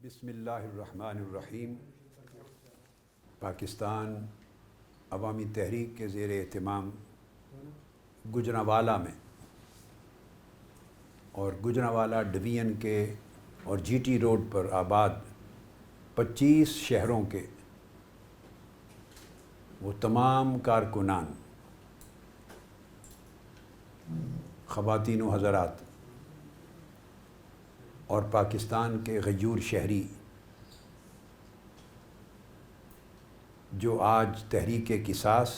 بسم اللہ الرحمن الرحیم۔ پاکستان عوامی تحریک کے زیر اہتمام گوجرانوالہ میں اور گوجرانوالہ ڈویژن کے اور جی ٹی روڈ پر آباد 25 شہروں کے وہ تمام کارکنان، خواتین و حضرات اور پاکستان کے غیور شہری جو آج تحریک قصاص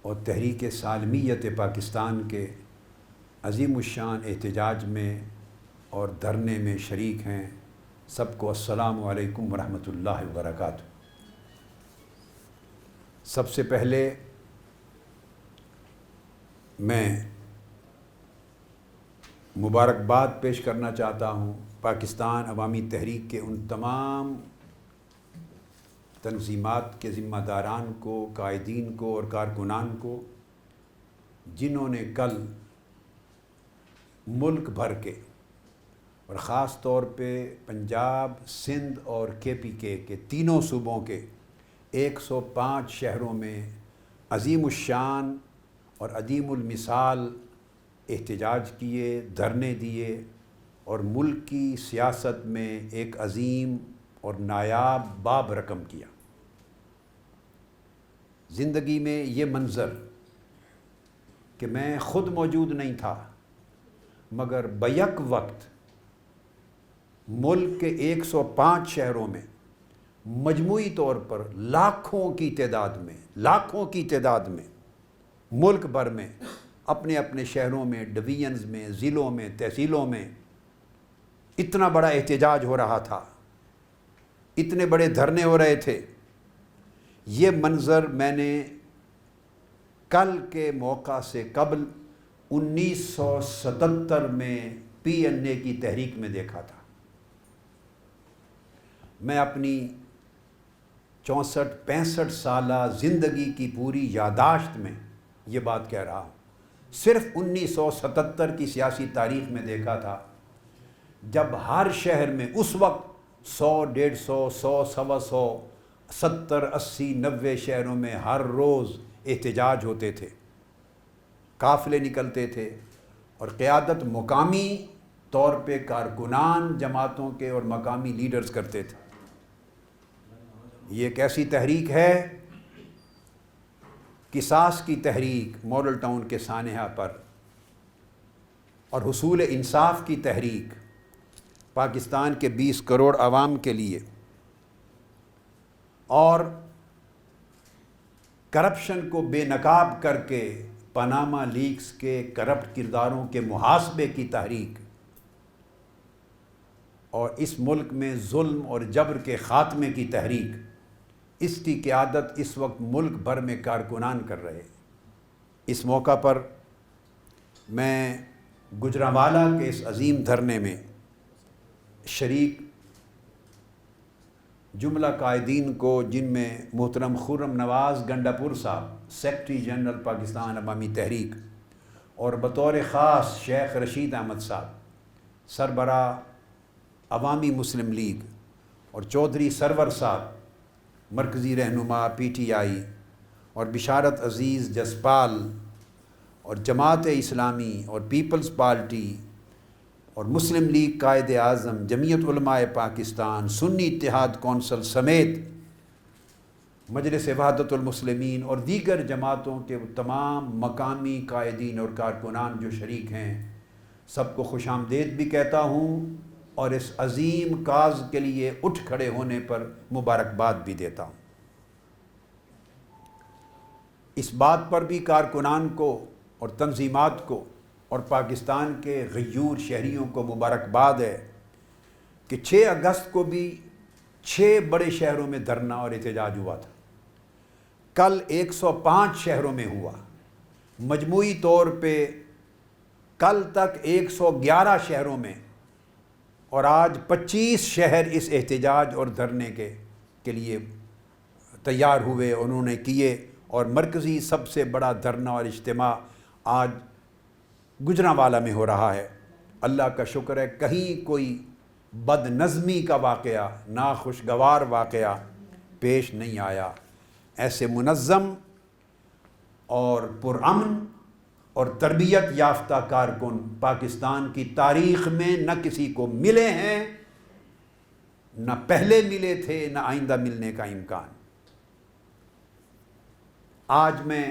اور تحریک سالمیت پاکستان کے عظیم الشان احتجاج میں اور دھرنے میں شریک ہیں، سب کو السلام علیکم ورحمۃ اللہ وبرکاتہ۔ سب سے پہلے میں مبارکباد پیش کرنا چاہتا ہوں پاکستان عوامی تحریک کے ان تمام تنظیمات کے ذمہ داران کو، قائدین کو اور کارکنان کو، جنہوں نے کل ملک بھر کے اور خاص طور پہ پنجاب، سندھ اور کے پی کے تینوں صوبوں کے 105 شہروں میں عظیم الشان اور عظیم المثال احتجاج کیے، دھرنے دیے اور ملک کی سیاست میں ایک عظیم اور نایاب باب رقم کیا۔ زندگی میں یہ منظر کہ میں خود موجود نہیں تھا، مگر بیک وقت ملک کے 105 شہروں میں مجموعی طور پر لاکھوں کی تعداد میں ملک بھر میں اپنے اپنے شہروں میں، ڈویژنز میں، ضلعوں میں، تحصیلوں میں اتنا بڑا احتجاج ہو رہا تھا، اتنے بڑے دھرنے ہو رہے تھے۔ یہ منظر میں نے کل کے موقع سے قبل 1977 میں PNA کی تحریک میں دیکھا تھا۔ میں اپنی 64-65 سالہ زندگی کی پوری یادداشت میں یہ بات کہہ رہا ہوں، صرف 1977 کی سیاسی تاریخ میں دیکھا تھا، جب ہر شہر میں اس وقت 100، 150، 100، 125، 70، 80، 90 شہروں میں ہر روز احتجاج ہوتے تھے، قافلے نکلتے تھے اور قیادت مقامی طور پہ کارکنان جماعتوں کے اور مقامی لیڈرز کرتے تھے۔ یہ ایک ایسی تحریک ہے، قصاص کی تحریک ماڈل ٹاؤن کے سانحہ پر، اور حصول انصاف کی تحریک پاکستان کے 20 کروڑ عوام کے لیے، اور کرپشن کو بے نقاب کر کے پاناما لیکس کے کرپٹ کرداروں کے محاسبے کی تحریک، اور اس ملک میں ظلم اور جبر کے خاتمے کی تحریک، اس کی قیادت اس وقت ملک بھر میں کارکنان کر رہے۔ اس موقع پر میں گوجرانوالہ کے اس عظیم دھرنے میں شریک جملہ قائدین کو، جن میں محترم خرم نواز گنڈا پور صاحب سیکرٹری جنرل پاکستان عوامی تحریک، اور بطور خاص شیخ رشید احمد صاحب سربراہ عوامی مسلم لیگ، اور چودھری سرور صاحب مرکزی رہنما PTI، اور بشارت عزیز جسپال، اور جماعت اسلامی اور پیپلز پارٹی اور مسلم لیگ قائد اعظم، جمعیت علماء پاکستان، سنی اتحاد کونسل سمیت مجلس وحدت المسلمین اور دیگر جماعتوں کے تمام مقامی قائدین اور کارکنان جو شریک ہیں، سب کو خوش آمدید بھی کہتا ہوں اور اس عظیم کاز کے لیے اٹھ کھڑے ہونے پر مبارکباد بھی دیتا ہوں۔ اس بات پر بھی کارکنان کو اور تنظیمات کو اور پاکستان کے غیور شہریوں کو مبارکباد ہے کہ 6 اگست کو بھی 6 بڑے شہروں میں دھرنا اور احتجاج ہوا تھا۔ کل 105 شہروں میں ہوا، مجموعی طور پہ کل تک 111 شہروں میں، اور آج 25 شہر اس احتجاج اور دھرنے کے لیے تیار ہوئے، انہوں نے کیے، اور مرکزی سب سے بڑا دھرنا اور اجتماع آج گوجرانوالہ میں ہو رہا ہے۔ اللہ کا شکر ہے، کہیں کوئی بد نظمی کا واقعہ، ناخوشگوار واقعہ پیش نہیں آیا۔ ایسے منظم اور پرامن اور تربیت یافتہ کارکن پاکستان کی تاریخ میں نہ کسی کو ملے ہیں، نہ پہلے ملے تھے، نہ آئندہ ملنے کا امکان۔ آج میں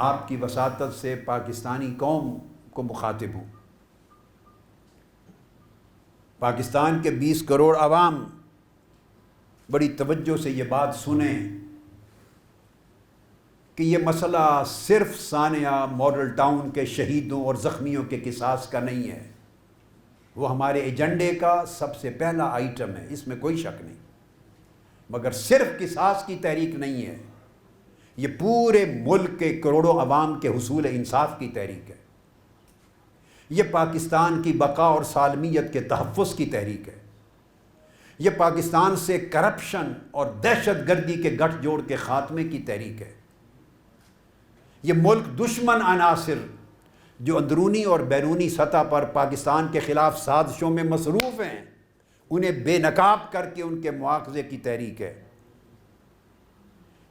آپ کی وساطت سے پاکستانی قوم کو مخاطب ہوں۔ پاکستان کے 20 کروڑ عوام بڑی توجہ سے یہ بات سنیں کہ یہ مسئلہ صرف ثانیہ ماڈل ٹاؤن کے شہیدوں اور زخمیوں کے قصاص کا نہیں ہے، وہ ہمارے ایجنڈے کا سب سے پہلا آئٹم ہے، اس میں کوئی شک نہیں، مگر صرف قصاص کی تحریک نہیں ہے، یہ پورے ملک کے کروڑوں عوام کے حصول انصاف کی تحریک ہے، یہ پاکستان کی بقا اور سالمیت کے تحفظ کی تحریک ہے، یہ پاکستان سے کرپشن اور دہشت گردی کے گٹھ جوڑ کے خاتمے کی تحریک ہے۔ یہ ملک دشمن عناصر جو اندرونی اور بیرونی سطح پر پاکستان کے خلاف سازشوں میں مصروف ہیں، انہیں بے نقاب کر کے ان کے مواخذے کی تحریک ہے۔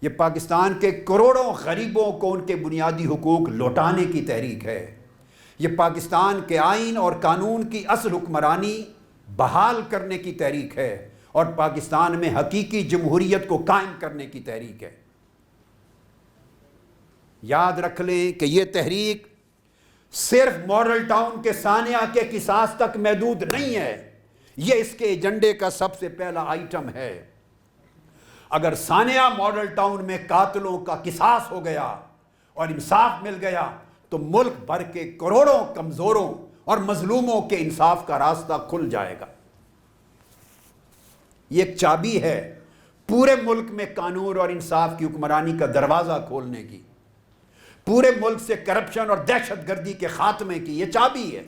یہ پاکستان کے کروڑوں غریبوں کو ان کے بنیادی حقوق لوٹانے کی تحریک ہے۔ یہ پاکستان کے آئین اور قانون کی اصل حکمرانی بحال کرنے کی تحریک ہے اور پاکستان میں حقیقی جمہوریت کو قائم کرنے کی تحریک ہے۔ یاد رکھ لیں کہ یہ تحریک صرف ماڈل ٹاؤن کے ثانیہ کے قصاص تک محدود نہیں ہے، یہ اس کے ایجنڈے کا سب سے پہلا آئٹم ہے۔ اگر ثانیہ ماڈل ٹاؤن میں قاتلوں کا قصاص ہو گیا اور انصاف مل گیا تو ملک بھر کے کروڑوں کمزوروں اور مظلوموں کے انصاف کا راستہ کھل جائے گا۔ یہ ایک چابی ہے پورے ملک میں قانون اور انصاف کی حکمرانی کا دروازہ کھولنے کی، پورے ملک سے کرپشن اور دہشت گردی کے خاتمے کی، یہ چابی ہے۔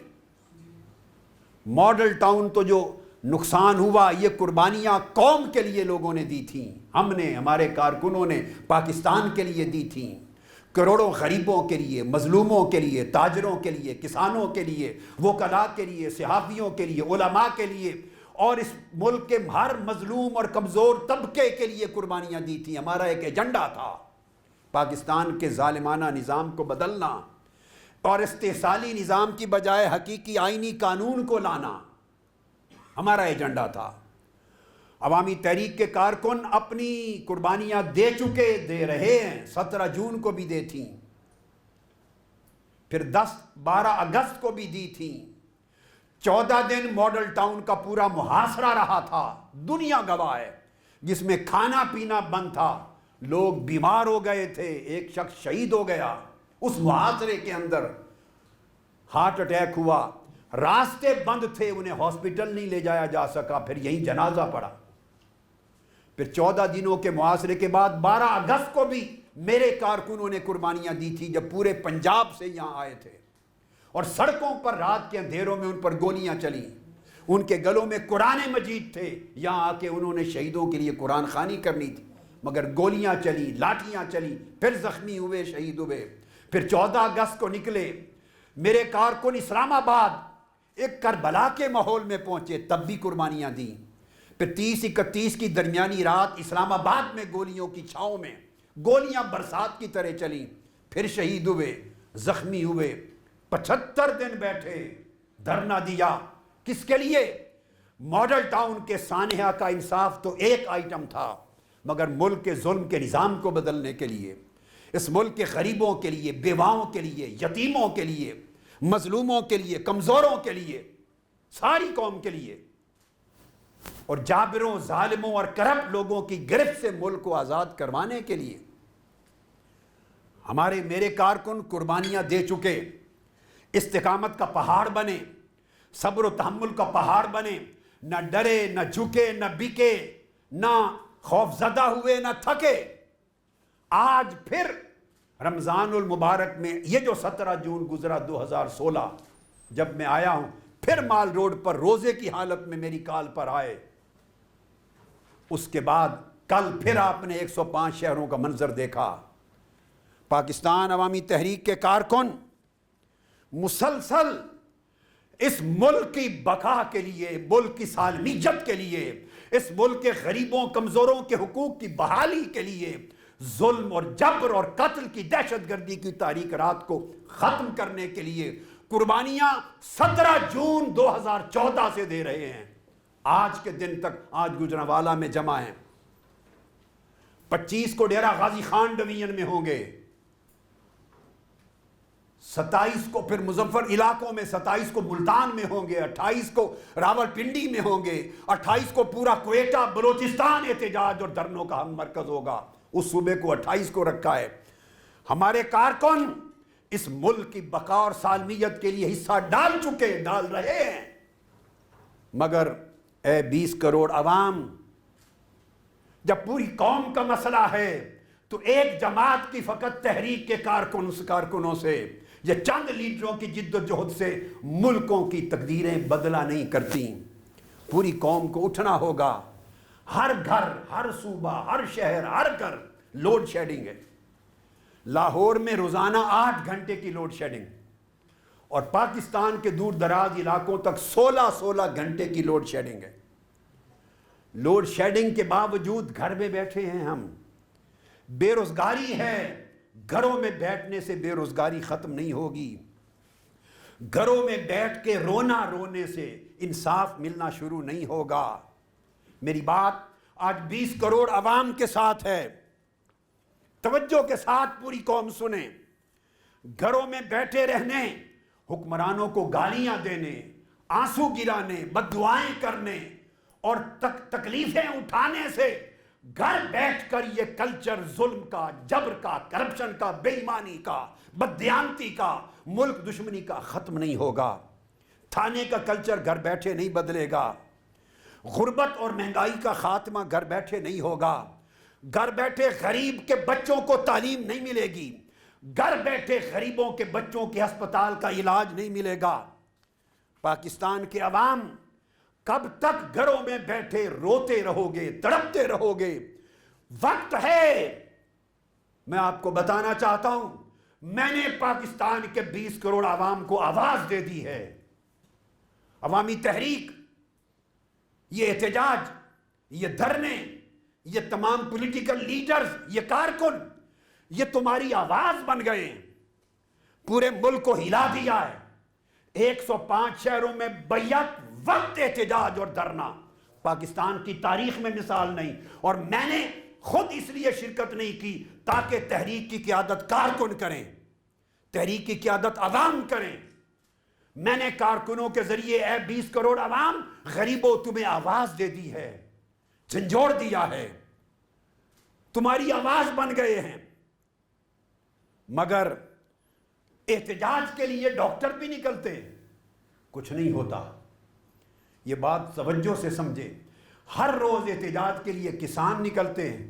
ماڈل ٹاؤن تو جو نقصان ہوا یہ قربانیاں قوم کے لیے لوگوں نے دی تھیں، ہم نے، ہمارے کارکنوں نے پاکستان کے لیے دی تھیں، کروڑوں غریبوں کے لیے، مظلوموں کے لیے، تاجروں کے لیے، کسانوں کے لیے، وکلاء کے لیے، صحافیوں کے لیے، علماء کے لیے، اور اس ملک کے ہر مظلوم اور کمزور طبقے کے لیے قربانیاں دی تھیں۔ ہمارا ایک ایجنڈا تھا پاکستان کے ظالمانہ نظام کو بدلنا اور استحصالی نظام کی بجائے حقیقی آئینی قانون کو لانا، ہمارا ایجنڈا تھا۔ عوامی تحریک کے کارکن اپنی قربانیاں دے چکے، دے رہے ہیں، 17 جون کو بھی دی تھیں، پھر 12 اگست کو بھی دی تھیں، 14 دن ماڈل ٹاؤن کا پورا محاصرہ رہا تھا، دنیا گواہ ہے، جس میں کھانا پینا بند تھا، لوگ بیمار ہو گئے تھے، ایک شخص شہید ہو گیا، اس محاصرے کے اندر ہارٹ اٹیک ہوا، راستے بند تھے، انہیں ہاسپٹل نہیں لے جایا جا سکا، پھر یہیں جنازہ پڑا۔ پھر 14 دنوں کے محاصرے کے بعد 12 اگست کو بھی میرے کارکنوں نے قربانیاں دی تھی، جب پورے پنجاب سے یہاں آئے تھے اور سڑکوں پر رات کے اندھیروں میں ان پر گولیاں چلیں، ان کے گلوں میں قرآن مجید تھے، یہاں آ کے انہوں نے شہیدوں کے لیے قرآن خوانی کرنی تھی، مگر گولیاں چلی، لاٹھیاں چلی، پھر زخمی ہوئے، شہید ہوئے۔ پھر 14 اگست کو نکلے، میرے کارکن اسلام آباد ایک کربلا کے ماحول میں پہنچے، تب بھی قربانیاں دیں۔ پھر 30-31 کی درمیانی رات اسلام آباد میں گولیوں کی چھاؤں میں گولیاں برسات کی طرح چلیں، پھر شہید ہوئے، زخمی ہوئے، 75 دن بیٹھے، دھرنا دیا، کس کے لیے؟ ماڈل ٹاؤن کے سانحہ کا انصاف تو ایک آئٹم تھا، مگر ملک کے ظلم کے نظام کو بدلنے کے لیے، اس ملک کے غریبوں کے لیے، بیواؤں کے لیے، یتیموں کے لیے، مظلوموں کے لیے، کمزوروں کے لیے، ساری قوم کے لیے، اور جابروں، ظالموں اور کرپٹ لوگوں کی گرفت سے ملک کو آزاد کروانے کے لیے میرے کارکن قربانیاں دے چکے، استقامت کا پہاڑ بنے، صبر و تحمل کا پہاڑ بنے، نہ ڈرے، نہ جھکے، نہ بکے، نہ خوف زدہ ہوئے، نہ تھکے۔ آج پھر رمضان المبارک میں یہ جو 17 جون گزرا 2016، جب میں آیا ہوں، پھر مال روڈ پر روزے کی حالت میں میری کال پر آئے، اس کے بعد کل پھر آپ نے 105 شہروں کا منظر دیکھا۔ پاکستان عوامی تحریک کے کارکن مسلسل اس ملک کی بقا کے لیے، ملک کی سالمیت کے لیے، اس ملک کے غریبوں کمزوروں کے حقوق کی بحالی کے لیے، ظلم اور جبر اور قتل کی دہشت گردی کی تاریک رات کو ختم کرنے کے لیے قربانیاں 17 جون 2014 سے دے رہے ہیں۔ آج کے دن تک آج گجرانوالہ میں جمع ہیں، 25 کو ڈیرہ غازی خان ڈویژن میں ہوں گے، 27 کو پھر مظفر علاقوں میں، 27 کو ملتان میں ہوں گے، 28 کو راول پنڈی میں ہوں گے، 28 کو پورا کوئٹہ بلوچستان احتجاج اور دھرنوں کا ہم مرکز ہوگا۔ اس صوبے کو 28 کو رکھا ہے۔ ہمارے کارکن اس ملک کی بقا اور سالمیت کے لیے حصہ ڈال رہے ہیں، مگر اے 20 کروڑ عوام، جب پوری قوم کا مسئلہ ہے تو ایک جماعت کی فقط تحریک کے کارکنوں سے، یہ چند لیڈروں کی جد و جہد سے ملکوں کی تقدیریں بدلا نہیں کرتی۔ پوری قوم کو اٹھنا ہوگا۔ ہر گھر، ہر صوبہ، ہر شہر، ہر گھر لوڈ شیڈنگ ہے۔ لاہور میں روزانہ 8 گھنٹے کی لوڈ شیڈنگ، اور پاکستان کے دور دراز علاقوں تک 16 گھنٹے کی لوڈ شیڈنگ ہے۔ لوڈ شیڈنگ کے باوجود گھر میں بیٹھے ہیں ہم، بے روزگاری ہے۔ گھروں میں بیٹھنے سے بے روزگاری ختم نہیں ہوگی، گھروں میں بیٹھ کے رونے سے انصاف ملنا شروع نہیں ہوگا۔ میری بات آج 20 کروڑ عوام کے ساتھ ہے، توجہ کے ساتھ پوری قوم سنیں۔ گھروں میں بیٹھے رہنے، حکمرانوں کو گالیاں دینے، آنسو گرانے، بد دعائیں کرنے اور تکلیفیں اٹھانے سے گھر بیٹھ کر یہ کلچر ظلم کا، جبر کا، کرپشن کا، بے ایمانی کا، بددیانتی کا، ملک دشمنی کا ختم نہیں ہوگا۔ تھانے کا کلچر گھر بیٹھے نہیں بدلے گا، غربت اور مہنگائی کا خاتمہ گھر بیٹھے نہیں ہوگا، گھر بیٹھے غریب کے بچوں کو تعلیم نہیں ملے گی، گھر بیٹھے غریبوں کے بچوں کے ہسپتال کا علاج نہیں ملے گا۔ پاکستان کے عوام کب تک گھروں میں بیٹھے روتے رہو گے، تڑپتے رہو گے؟ وقت ہے۔ میں آپ کو بتانا چاہتا ہوں، میں نے پاکستان کے 20 کروڑ عوام کو آواز دے دی ہے۔ عوامی تحریک، یہ احتجاج، یہ دھرنے، یہ تمام پولیٹیکل لیڈرز، یہ کارکن، یہ تمہاری آواز بن گئے ہیں، پورے ملک کو ہلا دیا ہے۔ 105 شہروں میں بیک وقت احتجاج اور دھرنا پاکستان کی تاریخ میں مثال نہیں، اور میں نے خود اس لیے شرکت نہیں کی تاکہ تحریک کی قیادت کارکن کریں، تحریک کی قیادت عوام کریں۔ میں نے کارکنوں کے ذریعے اے 20 کروڑ عوام، غریبوں تمہیں آواز دے دی ہے، جھنجھوڑ دیا ہے، تمہاری آواز بن گئے ہیں۔ مگر احتجاج کے لیے ڈاکٹر بھی نکلتے ہیں، کچھ نہیں ہوتا۔ یہ بات توجہ سے سمجھے۔ ہر روز احتجاج کے لیے کسان نکلتے ہیں،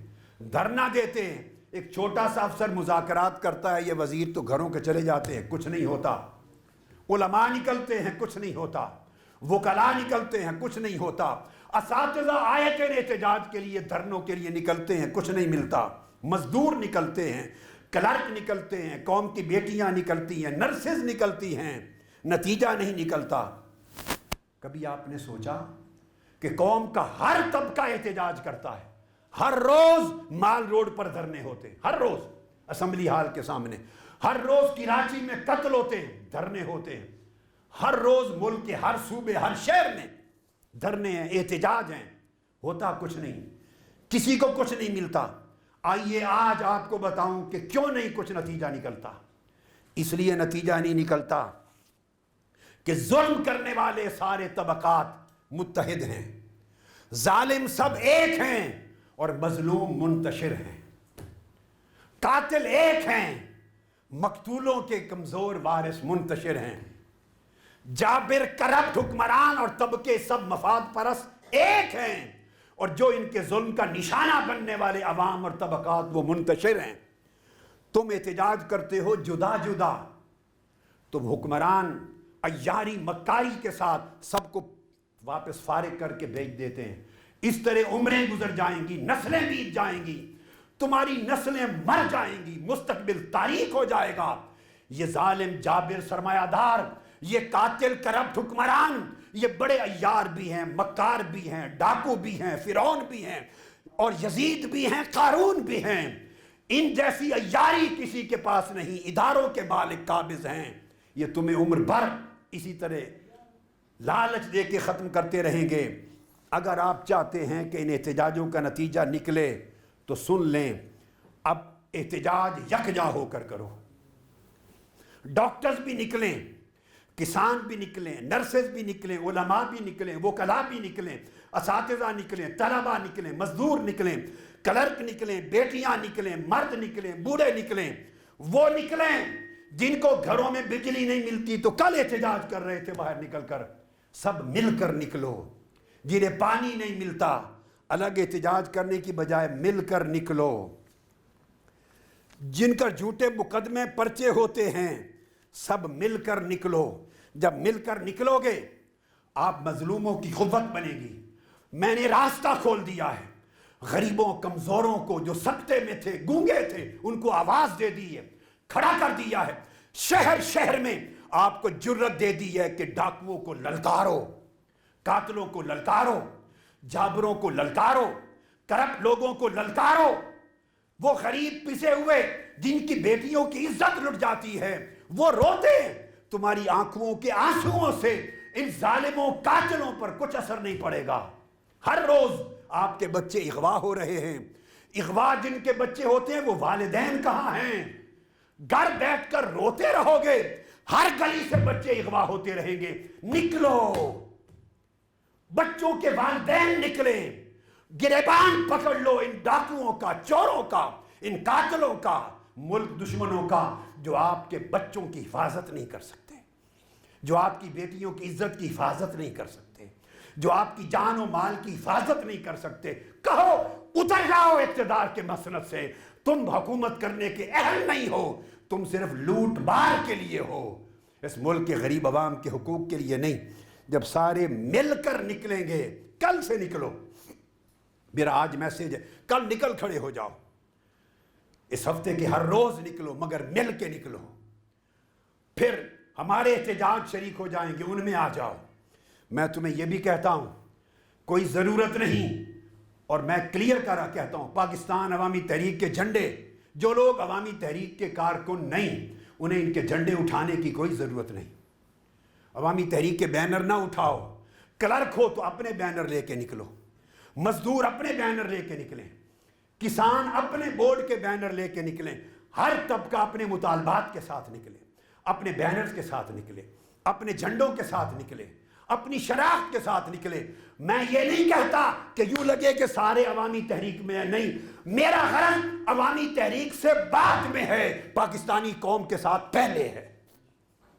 دھرنا دیتے ہیں۔ ایک چھوٹا سا افسر مذاکرات کرتا ہے، یہ وزیر تو گھروں کے چلے جاتے ہیں، کچھ نہیں ہوتا۔ علماء نکلتے ہیں، کچھ نہیں ہوتا۔ وکلاء نکلتے ہیں، کچھ نہیں ہوتا۔ اساتذہ آئے تھے احتجاج کے لیے، دھرنوں کے لیے نکلتے ہیں، کچھ نہیں ملتا۔ مزدور نکلتے ہیں، کلرک نکلتے ہیں، قوم کی بیٹیاں نکلتی ہیں، نرسز نکلتی ہیں، نتیجہ نہیں نکلتا۔ کبھی آپ نے سوچا کہ قوم کا ہر طبقہ احتجاج کرتا ہے، ہر روز مال روڈ پر دھرنے ہوتے ہیں، ہر روز اسمبلی ہال کے سامنے، ہر روز کراچی میں قتل ہوتے ہیں، دھرنے ہوتے ہیں، ہر روز ملک کے ہر صوبے، ہر شہر میں دھرنے ہیں، احتجاج ہیں، ہوتا کچھ نہیں، کسی کو کچھ نہیں ملتا۔ آئیے آج آپ کو بتاؤں کہ کیوں نہیں کچھ نتیجہ نکلتا۔ اس لیے نتیجہ نہیں نکلتا کہ ظلم کرنے والے سارے طبقات متحد ہیں، ظالم سب ایک ہیں اور مظلوم منتشر ہیں، قاتل ایک ہیں، مقتولوں کے کمزور وارث منتشر ہیں، جابر کرپٹ حکمران اور طبقے سب مفاد پرست ایک ہیں، اور جو ان کے ظلم کا نشانہ بننے والے عوام اور طبقات وہ منتشر ہیں۔ تم احتجاج کرتے ہو جدا جدا، تم حکمران عیاری مکاری کے ساتھ سب کو واپس فارغ کر کے بھیج دیتے ہیں۔ اس طرح عمریں گزر جائیں گی، نسلیں بیت جائیں گی، تمہاری نسلیں مر جائیں گی، مستقبل تاریک ہو جائے گا۔ یہ ظالم جابر سرمایہ دار، یہ قاتل کرپٹ حکمران، یہ بڑے عیار بھی ہیں، مکار بھی ہیں، ڈاکو بھی ہیں، فرعون بھی ہیں، اور یزید بھی ہیں، قارون بھی ہیں. ان جیسی عیاری کسی کے پاس نہیں. اداروں کے مالک قابض ہیں. یہ تمہیں عمر بھر اسی طرح لالچ دے کے ختم کرتے رہیں گے. اگر آپ چاہتے ہیں کہ ان احتجاجوں کا نتیجہ نکلے تو سن لیں، اب احتجاج یکجا ہو کر کرو. ڈاکٹرز بھی نکلیں، کسان بھی نکلیں، نرسز بھی نکلیں، علماء بھی نکلیں، وکلاء بھی نکلیں، اساتذہ نکلیں، طلباء نکلیں، مزدور نکلیں، کلرک نکلیں، بیٹیاں نکلیں، مرد نکلیں، بوڑھے نکلیں. وہ نکلیں جن کو گھروں میں بجلی نہیں ملتی تو کل احتجاج کر رہے تھے باہر نکل کر. سب مل کر نکلو. جنہیں پانی نہیں ملتا الگ احتجاج کرنے کی بجائے مل کر نکلو. جن کا جھوٹے مقدمے پرچے ہوتے ہیں سب مل کر نکلو. جب مل کر نکلو گے آپ مظلوموں کی قوت بنے گی. میں نے راستہ کھول دیا ہے. غریبوں کمزوروں کو جو سکتے میں تھے، گونگے تھے، ان کو آواز دے دی ہے، کھڑا کر دیا ہے. شہر شہر میں آپ کو جرت دے دی ہے کہ ڈاکوؤں کو للکارو، قاتلوں کو للکارو، جابروں کو للکارو، کرپٹ لوگوں کو للکارو. وہ غریب پسے ہوئے جن کی بیٹیوں کی عزت لٹ جاتی ہے وہ روتے ہیں. تمہاری آنکھوں کے آنسوؤں سے ان ظالموں قاتلوں پر کچھ اثر نہیں پڑے گا. ہر روز آپ کے بچے اغوا ہو رہے ہیں. اغوا جن کے بچے ہوتے ہیں وہ والدین کہاں ہیں؟ گھر بیٹھ کر روتے رہو گے. ہر گلی سے بچے اغوا ہوتے رہیں گے. نکلو، بچوں کے والدین نکلیں، گریبان پکڑ لو ان ڈاکوؤں کا، چوروں کا، ان قاتلوں کا، ملک دشمنوں کا جو آپ کے بچوں کی حفاظت نہیں کر سکتے، جو آپ کی بیٹیوں کی عزت کی حفاظت نہیں کر سکتے، جو آپ کی جان و مال کی حفاظت نہیں کر سکتے. کہو اتر جاؤ اقتدار کے مسند سے. تم حکومت کرنے کے اہل نہیں ہو، تم صرف لوٹ مار کے لیے ہو، اس ملک کے غریب عوام کے حقوق کے لیے نہیں. جب سارے مل کر نکلیں گے، کل سے نکلو. میرا آج میسیج ہے، کل نکل کھڑے ہو جاؤ. اس ہفتے کے ہر روز نکلو مگر مل کے نکلو. پھر ہمارے احتجاج شریک ہو جائیں گے، ان میں آ جاؤ. میں تمہیں یہ بھی کہتا ہوں کوئی ضرورت نہیں، اور میں کلیئر کرا کہتا ہوں، پاکستان عوامی تحریک کے جھنڈے، جو لوگ عوامی تحریک کے کارکن نہیں انہیں ان کے جھنڈے اٹھانے کی کوئی ضرورت نہیں. عوامی تحریک کے بینر نہ اٹھاؤ. کلرک ہو تو اپنے بینر لے کے نکلو، مزدور اپنے بینر لے کے نکلیں، کسان اپنے بورڈ کے بینر لے کے نکلیں، ہر طبقہ اپنے مطالبات کے ساتھ نکلے، اپنے بینرز کے ساتھ نکلے، اپنے جھنڈوں کے ساتھ نکلے، اپنی شناخت کے ساتھ نکلے. میں یہ نہیں کہتا کہ یوں لگے کہ سارے عوامی تحریک میں ہے، نہیں. میرا غرض عوامی تحریک سے بعد میں ہے، پاکستانی قوم کے ساتھ پہلے ہے.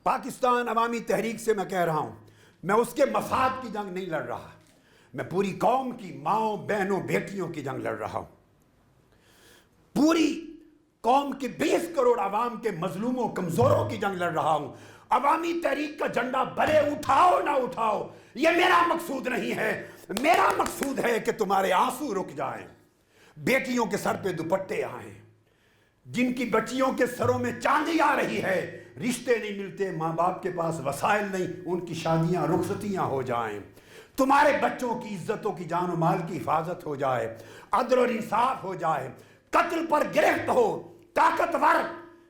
پاکستان عوامی تحریک سے میں کہہ رہا ہوں، میں اس کے مفاد کی جنگ نہیں لڑ رہا، میں پوری قوم کی ماؤں بہنوں بیٹیوں کی جنگ لڑ رہا ہوں. پوری قوم کے 20 کروڑ عوام کے مظلوموں کمزوروں کی جنگ لڑ رہا ہوں. عوامی تحریک کا جھنڈا بھلے اٹھاؤ نہ اٹھاؤ، یہ میرا مقصود نہیں ہے. میرا مقصود ہے کہ تمہارے آنسو رک جائیں، بیٹیوں کے سر پہ دوپٹے آئیں، جن کی بچیوں کے سروں میں چاندی آ رہی ہے، رشتے نہیں ملتے، ماں باپ کے پاس وسائل نہیں، ان کی شادیاں رخصتیاں ہو جائیں، تمہارے بچوں کی عزتوں کی جان و مال کی حفاظت ہو جائے، عدل اور انصاف ہو جائے، قتل پر گرفت ہو، طاقتور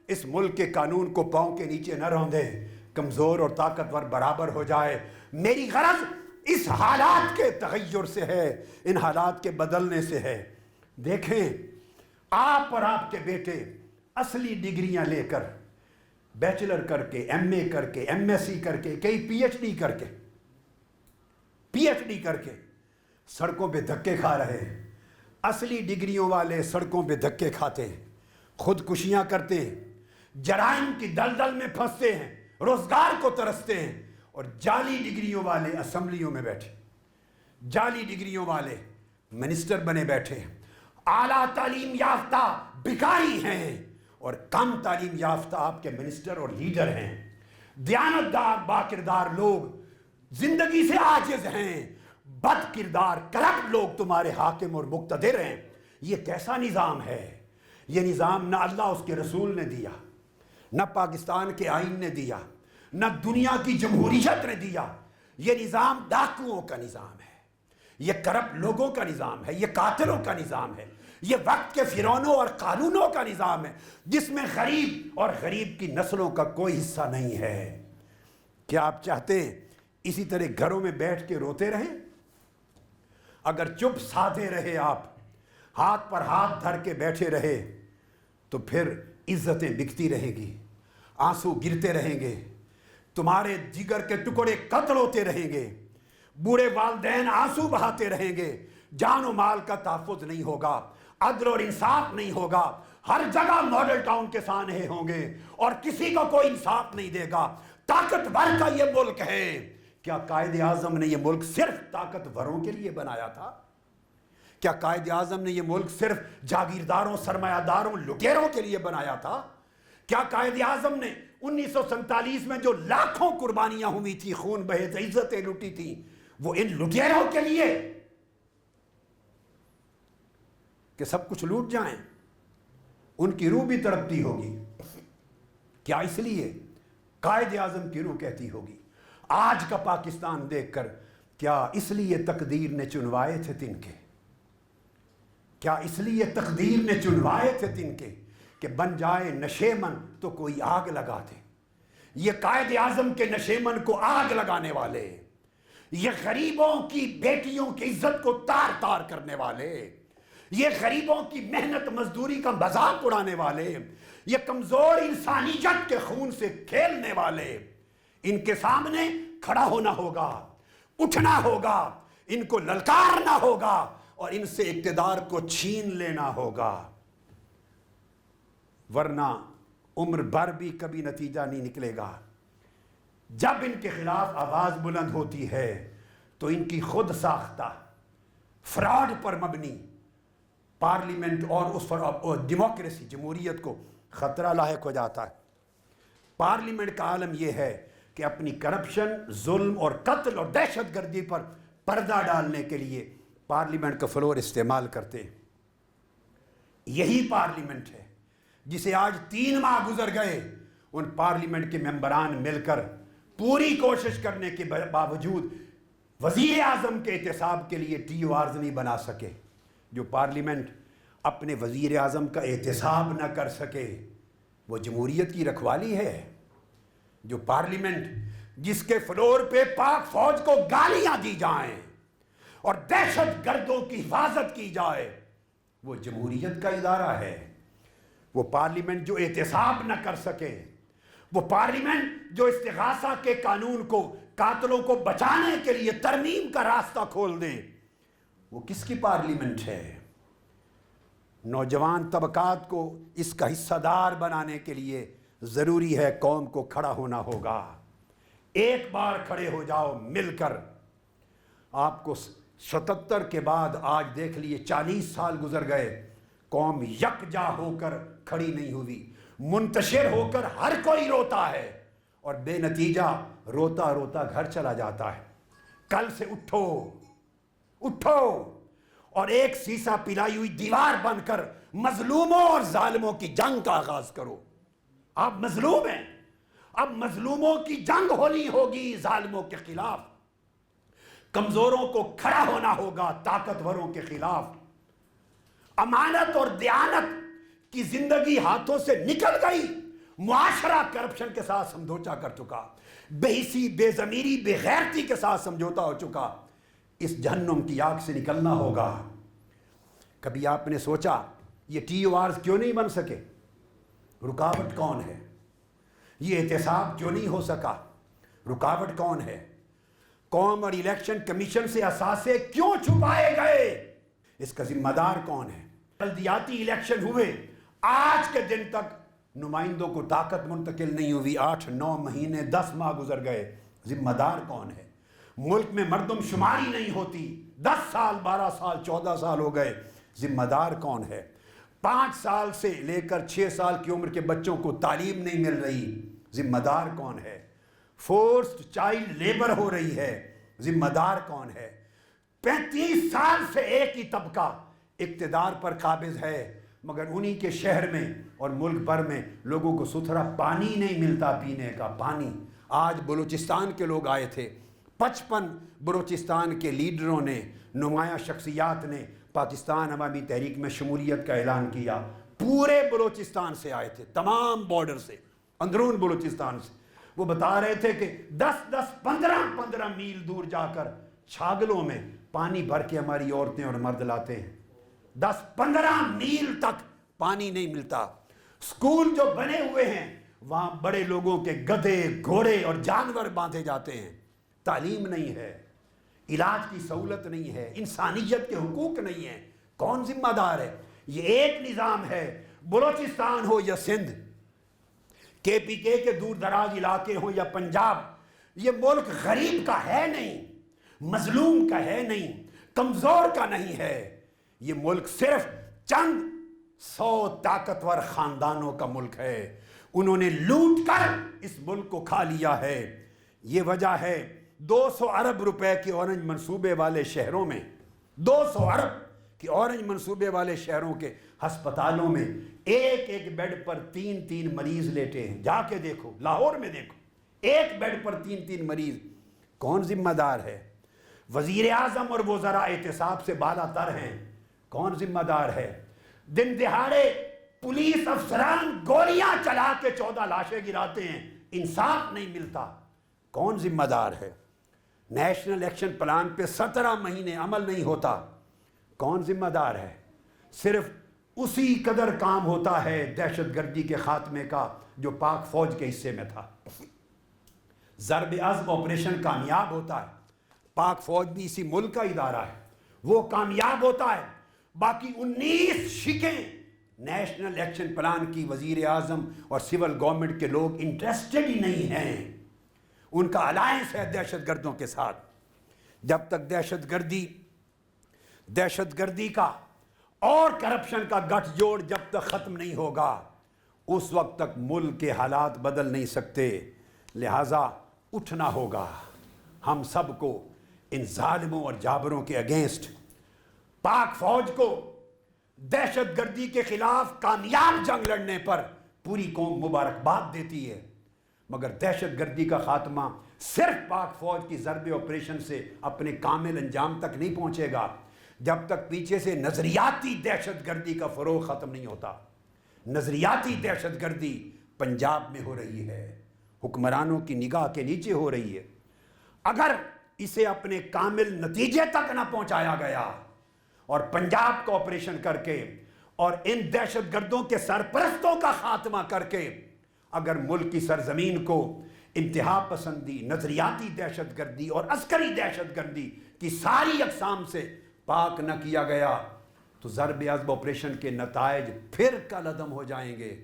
اس ملک کے قانون کو پاؤں کے نیچے نہ روندے، کمزور اور طاقتور برابر ہو جائے. میری غرض اس حالات کے تغیر سے ہے، ان حالات کے بدلنے سے ہے. دیکھیں آپ اور آپ کے بیٹے اصلی ڈگریاں لے کر، بیچلر کر کے، ایم اے کر کے، ایم ایس سی کر کے، کئی پی ایچ ڈی کر کے سڑکوں پہ دھکے کھا رہے ہیں. اصلی ڈگریوں والے سڑکوں پہ دھکے کھاتے ہیں، خودکشیاں کرتے ہیں، جرائم کی دلدل میں پھنستے ہیں، روزگار کو ترستے ہیں، اور جعلی ڈگریوں والے اسمبلیوں میں بیٹھے، جعلی ڈگریوں والے منسٹر بنے بیٹھے ہیں. اعلیٰ تعلیم یافتہ بھکاری ہیں اور کم تعلیم یافتہ آپ کے منسٹر اور لیڈر ہیں. دیانتدار باکردار لوگ زندگی سے عاجز ہیں، بد کردار کرپٹ لوگ تمہارے حاکم اور مقتدر ہیں. یہ کیسا نظام ہے؟ یہ نظام نہ اللہ اس کے رسول نے دیا، نہ پاکستان کے آئین نے دیا، نہ دنیا کی جمہوریت نے دیا. یہ نظام ڈاکوؤں کا نظام ہے, یہ کرپٹ لوگوں کا نظام ہے, یہ قاتلوں کا نظام ہے, یہ وقت کے فرعونوں اور قارونوں کا نظام ہے, جس میں غریب اور غریب کی نسلوں کا کوئی حصہ نہیں ہے. کیا آپ چاہتے ہیں اسی طرح گھروں میں بیٹھ کے روتے رہیں؟ اگر چپ سادھے رہے, آپ ہاتھ پر ہاتھ دھر کے بیٹھے رہے, تو پھر عزتیں بکتی رہیں گی, آنسو گرتے رہیں گے, تمہارے جگر کے ٹکڑے قتل ہوتے رہیں گے, بوڑھے والدین آنسو بہاتے رہیں گے, جان و مال کا تحفظ نہیں ہوگا, عدل اور انصاف نہیں ہوگا, ہر جگہ ماڈل ٹاؤن کے سانحے ہوں گے اور کسی کو کوئی انصاف نہیں دے گا. طاقتور کا یہ ملک ہے. کیا قائد اعظم نے یہ ملک صرف طاقتوروں کے لیے بنایا تھا؟ کیا قائد اعظم نے یہ ملک صرف جاگیرداروں, سرمایہ داروں, لٹیروں کے لیے بنایا تھا؟ کیا قائد اعظم نے 1947 میں جو لاکھوں قربانیاں ہوئی تھی, خون بہے تھے, عزتیں لوٹی تھیں, وہ ان لٹیروں کے لیے کہ سب کچھ لوٹ جائیں؟ ان کی روح بھی تڑپتی ہوگی. کیا اس لیے قائد اعظم کی روح کہتی ہوگی آج کا پاکستان دیکھ کر, کیا اس لیے تقدیر نے چنوائے تھے تنکے؟ کیا اس لیے تقدیر نے چنوائے تھے تنکے کہ بن جائے نشیمن تو کوئی آگ لگا دے؟ یہ قائد اعظم کے نشیمن کو آگ لگانے والے, یہ غریبوں کی بیٹیوں کی عزت کو تار تار کرنے والے, یہ غریبوں کی محنت مزدوری کا مذاق اڑانے والے, یہ کمزور انسانیت کے خون سے کھیلنے والے, ان کے سامنے کھڑا ہونا ہوگا, اٹھنا ہوگا, ان کو للکارنا ہوگا اور ان سے اقتدار کو چھین لینا ہوگا, ورنہ عمر بھر بھی کبھی نتیجہ نہیں نکلے گا. جب ان کے خلاف آواز بلند ہوتی ہے تو ان کی خود ساختہ فراڈ پر مبنی پارلیمنٹ اور اس پر ڈیموکریسی, جمہوریت کو خطرہ لاحق ہو جاتا ہے. پارلیمنٹ کا عالم یہ ہے کہ اپنی کرپشن, ظلم اور قتل اور دہشت گردی پر پردہ ڈالنے کے لیے پارلیمنٹ کا فلور استعمال کرتے ہیں. یہی پارلیمنٹ ہے جسے آج 3 ماہ گزر گئے, ان پارلیمنٹ کے ممبران مل کر پوری کوشش کرنے کے باوجود وزیر اعظم کے احتساب کے لیے ٹی او آرز نہیں بنا سکے. جو پارلیمنٹ اپنے وزیر اعظم کا احتساب نہ کر سکے وہ جمہوریت کی رکھوالی ہے. جو پارلیمنٹ جس کے فلور پہ پاک فوج کو گالیاں دی جائیں اور دہشت گردوں کی حفاظت کی جائے وہ جمہوریت کا ادارہ ہے. وہ پارلیمنٹ جو احتساب نہ کر سکے, وہ پارلیمنٹ جو استغاثہ کے قانون کو قاتلوں کو بچانے کے لیے ترمیم کا راستہ کھول دے, وہ کس کی پارلیمنٹ ہے؟ نوجوان طبقات کو اس کا حصہ دار بنانے کے لیے ضروری ہے قوم کو کھڑا ہونا ہوگا. ایک بار کھڑے ہو جاؤ مل کر. آپ کو 77 کے بعد آج دیکھ لیے 40 سال گزر گئے, قوم یکجا ہو کر کھڑی نہیں ہوئی, منتشر ہو کر ہر کوئی روتا ہے اور بے نتیجہ روتا روتا گھر چلا جاتا ہے. کل سے اٹھو اٹھو اور ایک سیسا پلائی ہوئی دیوار بن کر مظلوموں اور ظالموں کی جنگ کا آغاز کرو. آپ مظلوم ہیں, اب مظلوموں کی جنگ ہونی ہوگی ظالموں کے خلاف. کمزوروں کو کھڑا ہونا ہوگا طاقتوروں کے خلاف. امانت اور دیانت کی زندگی ہاتھوں سے نکل گئی, معاشرہ کرپشن کے ساتھ سمجھوتا کر چکا, بے حسی, بے ضمیری, بے غیرتی کے ساتھ سمجھوتا ہو چکا. اس جہنم کی آگ سے نکلنا ہوگا. کبھی آپ نے سوچا یہ ٹی او آرز کیوں نہیں بن سکے؟ رکاوٹ کون ہے؟ یہ احتساب کیوں نہیں ہو سکا؟ رکاوٹ کون ہے؟ قوم اور الیکشن کمیشن سے اثاثے کیوں چھپائے گئے؟ اس کا ذمہ دار کون ہے؟ بلدیاتی الیکشن ہوئے, آج کے دن تک نمائندوں کو طاقت منتقل نہیں ہوئی, 8-9 مہینے 10 ماہ گزر گئے. ذمہ دار کون ہے؟ ملک میں مردم شماری نہیں ہوتی, 10 سال 12 سال 14 سال ہو گئے. ذمہ دار کون ہے؟ 5 سال سے لے کر 6 سال کی عمر کے بچوں کو تعلیم نہیں مل رہی. ذمہ دار کون ہے؟ فورسڈ چائلڈ لیبر ہو رہی ہے. ذمہ دار کون ہے؟ 35 سال سے ایک ہی طبقہ اقتدار پر قابض ہے, مگر انہی کے شہر میں اور ملک بھر میں لوگوں کو ستھرا پانی نہیں ملتا پینے کا. پانی آج بلوچستان کے لوگ آئے تھے، 55 بلوچستان کے لیڈروں نے، نمایاں شخصیات نے پاکستان عوامی تحریک میں شمولیت کا اعلان کیا. پورے بلوچستان سے آئے تھے، تمام بارڈر سے، اندرون بلوچستان سے. وہ بتا رہے تھے کہ 15 میل دور جا کر چھاگلوں میں پانی بھر کے ہماری عورتیں اور مرد لاتے ہیں. 15 میل تک پانی نہیں ملتا. سکول جو بنے ہوئے ہیں وہاں بڑے لوگوں کے گدھے، گھوڑے اور جانور باندھے جاتے ہیں. تعلیم نہیں ہے، علاج کی سہولت نہیں ہے، انسانیت کے حقوق نہیں ہیں. کون ذمہ دار ہے؟ یہ ایک نظام ہے، بلوچستان ہو یا سندھ، کے پی کے دور دراز علاقے ہوں یا پنجاب. یہ ملک غریب کا ہے نہیں، مظلوم کا ہے نہیں، کمزور کا نہیں ہے. یہ ملک صرف چند 100 طاقتور خاندانوں کا ملک ہے. انہوں نے لوٹ کر اس ملک کو کھا لیا ہے. یہ وجہ ہے 200 ارب روپے کے اورنج منصوبے والے شہروں میں، 200 ارب کہ اورنج منصوبے والے شہروں کے ہسپتالوں میں ایک بیڈ پر 3 مریض لیٹے ہیں. جا کے دیکھو، لاہور میں دیکھو، ایک بیڈ پر 3 مریض. کون ذمہ دار ہے؟ وزیر اعظم اور وزراء احتساب سے بالا تر ہیں. کون ذمہ دار ہے؟ دن دہاڑے پولیس افسران گولیاں چلا کے 14 لاشیں گراتے ہیں، انصاف نہیں ملتا. کون ذمہ دار ہے؟ نیشنل ایکشن پلان پہ 17 مہینے عمل نہیں ہوتا. کون ذمہ دار ہے؟ صرف اسی قدر کام ہوتا ہے دہشت گردی کے خاتمے کا جو پاک فوج کے حصے میں تھا. ضرب عزم آپریشن کامیاب ہوتا ہے، پاک فوج بھی اسی ملک کا ادارہ ہے، وہ کامیاب ہوتا ہے. باقی 19 شکیں نیشنل ایکشن پلان کی وزیر اعظم اور سول گورنمنٹ کے لوگ انٹرسٹڈ ہی نہیں ہیں. ان کا الائنس ہے دہشت گردوں کے ساتھ. جب تک دہشت گردی کا اور کرپشن کا گٹھ جوڑ جب تک ختم نہیں ہوگا، اس وقت تک ملک کے حالات بدل نہیں سکتے. لہٰذا اٹھنا ہوگا ہم سب کو ان ظالموں اور جابروں کے اگینسٹ. پاک فوج کو دہشت گردی کے خلاف کامیاب جنگ لڑنے پر پوری قوم مبارکباد دیتی ہے، مگر دہشت گردی کا خاتمہ صرف پاک فوج کی ضرب آپریشن سے اپنے کامل انجام تک نہیں پہنچے گا جب تک پیچھے سے نظریاتی دہشت گردی کا فروغ ختم نہیں ہوتا. نظریاتی دہشت گردی پنجاب میں ہو رہی ہے، حکمرانوں کی نگاہ کے نیچے ہو رہی ہے. اگر اسے اپنے کامل نتیجے تک نہ پہنچایا گیا اور پنجاب کو آپریشن کر کے اور ان دہشت گردوں کے سرپرستوں کا خاتمہ کر کے اگر ملک کی سرزمین کو انتہا پسندی، نظریاتی دہشت گردی اور عسکری دہشت گردی کی ساری اقسام سے پاک نہ کیا گیا تو ضرب عزم آپریشن کے نتائج پھر کالعدم ہو جائیں گے.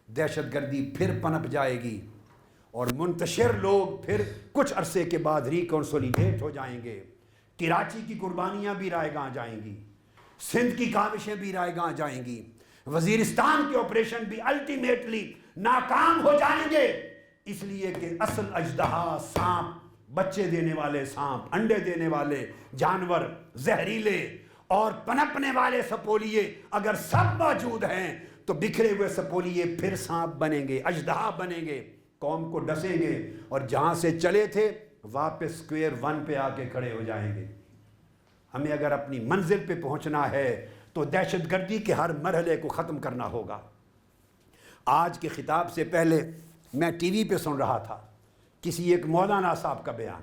دہشت گردی پھر پنپ جائے گی اور منتشر لوگ پھر کچھ عرصے کے بعد ریکنسولیڈیٹ ہو جائیں گے. کراچی کی قربانیاں بھی رائے گاں جائیں گی، سندھ کی کاوشیں بھی رائے گاں جائیں گی، وزیرستان کے آپریشن بھی الٹیمیٹلی ناکام ہو جائیں گے. اس لیے کہ اصل اژدہا سانپ، بچے دینے والے سانپ، انڈے دینے والے جانور، زہریلے اور پنپنے والے سپولیے اگر سب موجود ہیں تو بکھرے ہوئے سپولیے پھر سانپ بنیں گے، اژدہا بنیں گے، قوم کو ڈسیں گے اور جہاں سے چلے تھے واپس سکوئر 1 پہ آ کے کھڑے ہو جائیں گے. ہمیں اگر اپنی منزل پہ پہنچنا ہے تو دہشت گردی کے ہر مرحلے کو ختم کرنا ہوگا. آج کے خطاب سے پہلے میں ٹی وی پہ سن رہا تھا کسی ایک مولانا صاحب کا بیان،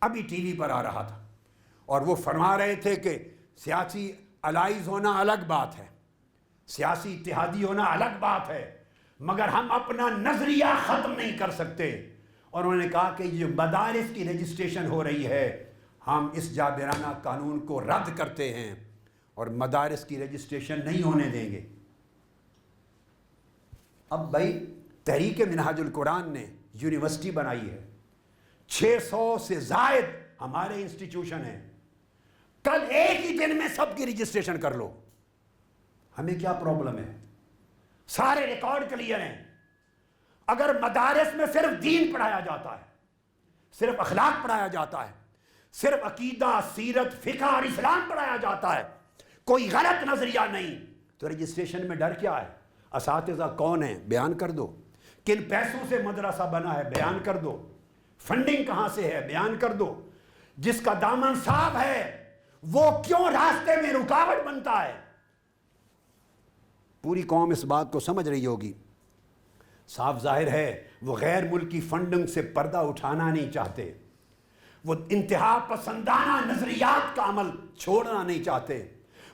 ابھی ٹی وی پر آ رہا تھا، اور وہ فرما رہے تھے کہ سیاسی الائز ہونا الگ بات ہے، سیاسی اتحادی ہونا الگ بات ہے، مگر ہم اپنا نظریہ ختم نہیں کر سکتے. اور انہوں نے کہا کہ یہ مدارس کی رجسٹریشن ہو رہی ہے، ہم اس جابرانہ قانون کو رد کرتے ہیں اور مدارس کی رجسٹریشن نہیں ہونے دیں گے. اب بھائی تحریک منہاج القرآن نے یونیورسٹی بنائی ہے، 600 سے زائد ہمارے انسٹیٹیوشن ہیں، کل ایک ہی دن میں سب کی رجسٹریشن کر لو. ہمیں کیا پرابلم ہے؟ سارے ریکارڈ کلیئر ہیں. اگر مدارس میں صرف دین پڑھایا جاتا ہے، صرف اخلاق پڑھایا جاتا ہے، صرف عقیدہ، سیرت، فقہ اور اسلام پڑھایا جاتا ہے، کوئی غلط نظریہ نہیں، تو رجسٹریشن میں ڈر کیا ہے؟ اساتذہ کون ہیں بیان کر دو. کن پیسوں سے مدرسہ بنا ہے بیان کر دو، فنڈنگ کہاں سے ہے بیان کر دو، جس کا دامن صاف ہے وہ کیوں راستے میں رکاوٹ بنتا ہے؟ پوری قوم اس بات کو سمجھ رہی ہوگی۔ صاف ظاہر ہے وہ غیر ملکی فنڈنگ سے پردہ اٹھانا نہیں چاہتے، وہ انتہا پسندانہ نظریات کا عمل چھوڑنا نہیں چاہتے،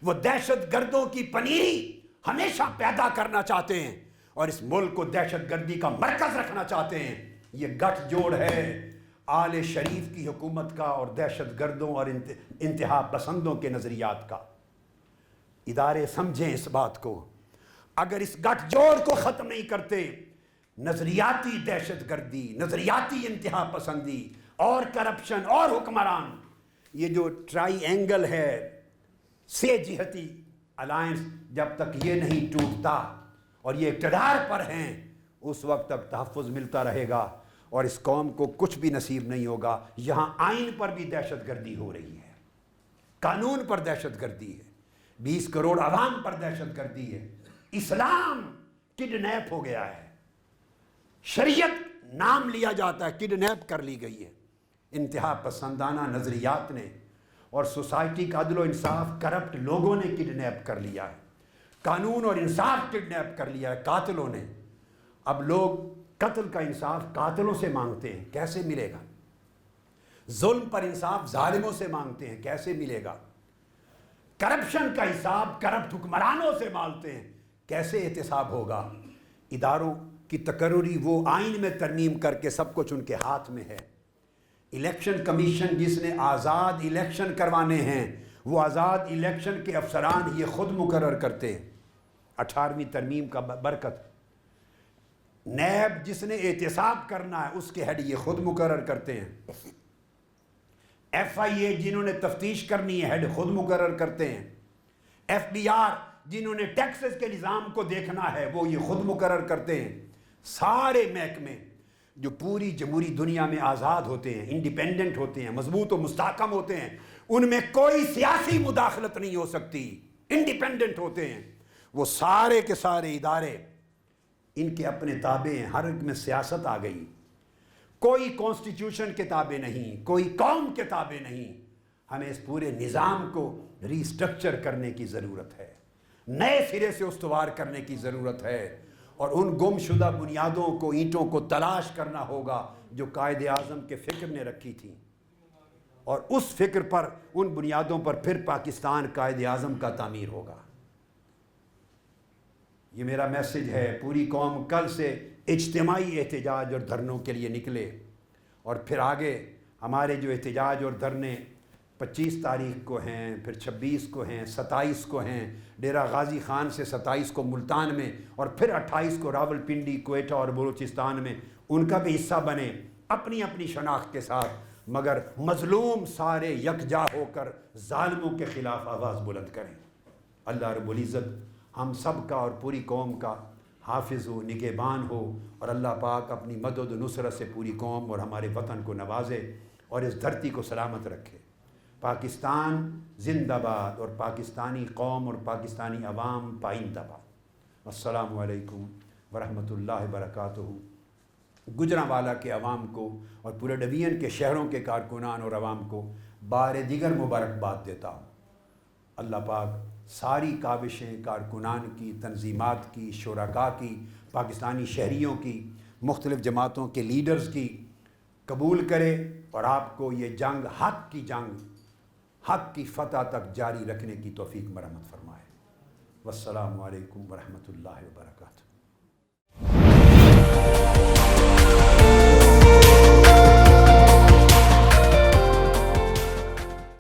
وہ دہشت گردوں کی پنیری ہمیشہ پیدا کرنا چاہتے ہیں اور اس ملک کو دہشت گردی کا مرکز رکھنا چاہتے ہیں۔ یہ گٹھ جوڑ ہے آل شریف کی حکومت کا اور دہشت گردوں اور انتہا پسندوں کے نظریات کا۔ ادارے سمجھیں اس بات کو، اگر اس گٹھ جوڑ کو ختم نہیں کرتے، نظریاتی دہشت گردی، نظریاتی انتہا پسندی اور کرپشن اور حکمران، یہ جو ٹرائی اینگل ہے، سے جہتی الائنس، جب تک یہ نہیں ٹوٹتا اور یہ اقتدار پر ہیں اس وقت تک تحفظ ملتا رہے گا اور اس قوم کو کچھ بھی نصیب نہیں ہوگا۔ یہاں آئین پر بھی دہشت گردی ہو رہی ہے، قانون پر دہشت گردی ہے، 20 کروڑ عوام پر دہشت گردی ہے، اسلام کڈنیپ ہو گیا ہے، شریعت نام لیا جاتا ہے، کڈنیپ کر لی گئی ہے انتہا پسندانہ نظریات نے، اور سوسائٹی کا عدل و انصاف کرپٹ لوگوں نے کڈنیپ کر لیا ہے، قانون اور انصاف کڈنیپ کر لیا ہے قاتلوں نے۔ اب لوگ قتل کا انصاف قاتلوں سے مانگتے ہیں، کیسے ملے گا؟ ظلم پر انصاف ظالموں سے مانگتے ہیں، کیسے ملے گا؟ کرپشن کا حساب کرپٹ حکمرانوں سے مانگتے ہیں، کیسے احتساب ہوگا؟ اداروں کی تقرری وہ آئین میں ترمیم کر کے سب کچھ ان کے ہاتھ میں ہے۔ الیکشن کمیشن جس نے آزاد الیکشن کروانے ہیں، وہ آزاد الیکشن کے افسران یہ خود مقرر کرتے ہیں، 18ویں ترمیم کا برکت۔ نیب جس نے احتساب کرنا ہے اس کے ہیڈ یہ خود مقرر کرتے ہیں۔ ایف آئی اے جنہوں نے تفتیش کرنی ہے ہیڈ خود مقرر کرتے ہیں۔ ایف بی آر جنہوں نے ٹیکسز کے نظام کو دیکھنا ہے وہ یہ خود مقرر کرتے ہیں۔ سارے محکمے جو پوری جمہوری دنیا میں آزاد ہوتے ہیں، انڈیپینڈنٹ ہوتے ہیں، مضبوط و مستحکم ہوتے ہیں، ان میں کوئی سیاسی مداخلت نہیں ہو سکتی، انڈیپینڈنٹ ہوتے ہیں، وہ سارے کے سارے ادارے ان کے اپنے تابع ہیں۔ ہر ایک میں سیاست آ گئی، کوئی کانسٹیٹیوشن کے تابع نہیں، کوئی قوم کے تابع نہیں۔ ہمیں اس پورے نظام کو ری اسٹرکچر کرنے کی ضرورت ہے، نئے سرے سے استوار کرنے کی ضرورت ہے، اور ان گم شدہ بنیادوں کو، اینٹوں کو تلاش کرنا ہوگا جو قائد اعظم کے فکر نے رکھی تھی، اور اس فکر پر، ان بنیادوں پر پھر پاکستان قائد اعظم کا تعمیر ہوگا۔ یہ میرا میسج ہے۔ پوری قوم کل سے اجتماعی احتجاج اور دھرنوں کے لیے نکلے، اور پھر آگے ہمارے جو احتجاج اور دھرنے 25 تاریخ کو ہیں، پھر 26 کو ہیں، 27 کو ہیں ڈیرہ غازی خان سے، 27 کو ملتان میں، اور پھر 28 کو راول پنڈی، کوئٹہ اور بلوچستان میں، ان کا بھی حصہ بنے اپنی اپنی شناخت کے ساتھ، مگر مظلوم سارے یکجا ہو کر ظالموں کے خلاف آواز بلند کریں۔ اللہ رب العزت ہم سب کا اور پوری قوم کا حافظ ہو، نگہبان ہو، اور اللہ پاک اپنی مدد و نصرت سے پوری قوم اور ہمارے وطن کو نوازے اور اس دھرتی کو سلامت رکھے۔ پاکستان زندہ باد، اور پاکستانی قوم اور پاکستانی عوام پائندہ باد۔ السلام علیکم ورحمۃ اللہ وبرکاتہ۔ گجرانوالہ کے عوام کو اور پورے ڈویژن کے شہروں کے کارکنان اور عوام کو بار دیگر مبارکباد دیتا ہوں۔ اللہ پاک ساری کاوشیں کارکنان کی، تنظیمات کی، شرکاء کی، پاکستانی شہریوں کی، مختلف جماعتوں کے لیڈرز کی قبول کرے، اور آپ کو یہ جنگ، حق کی جنگ، حق کی فتح تک جاری رکھنے کی توفیق مرحمت فرمائے۔ والسلام علیکم ورحمۃ اللہ وبرکاتہ۔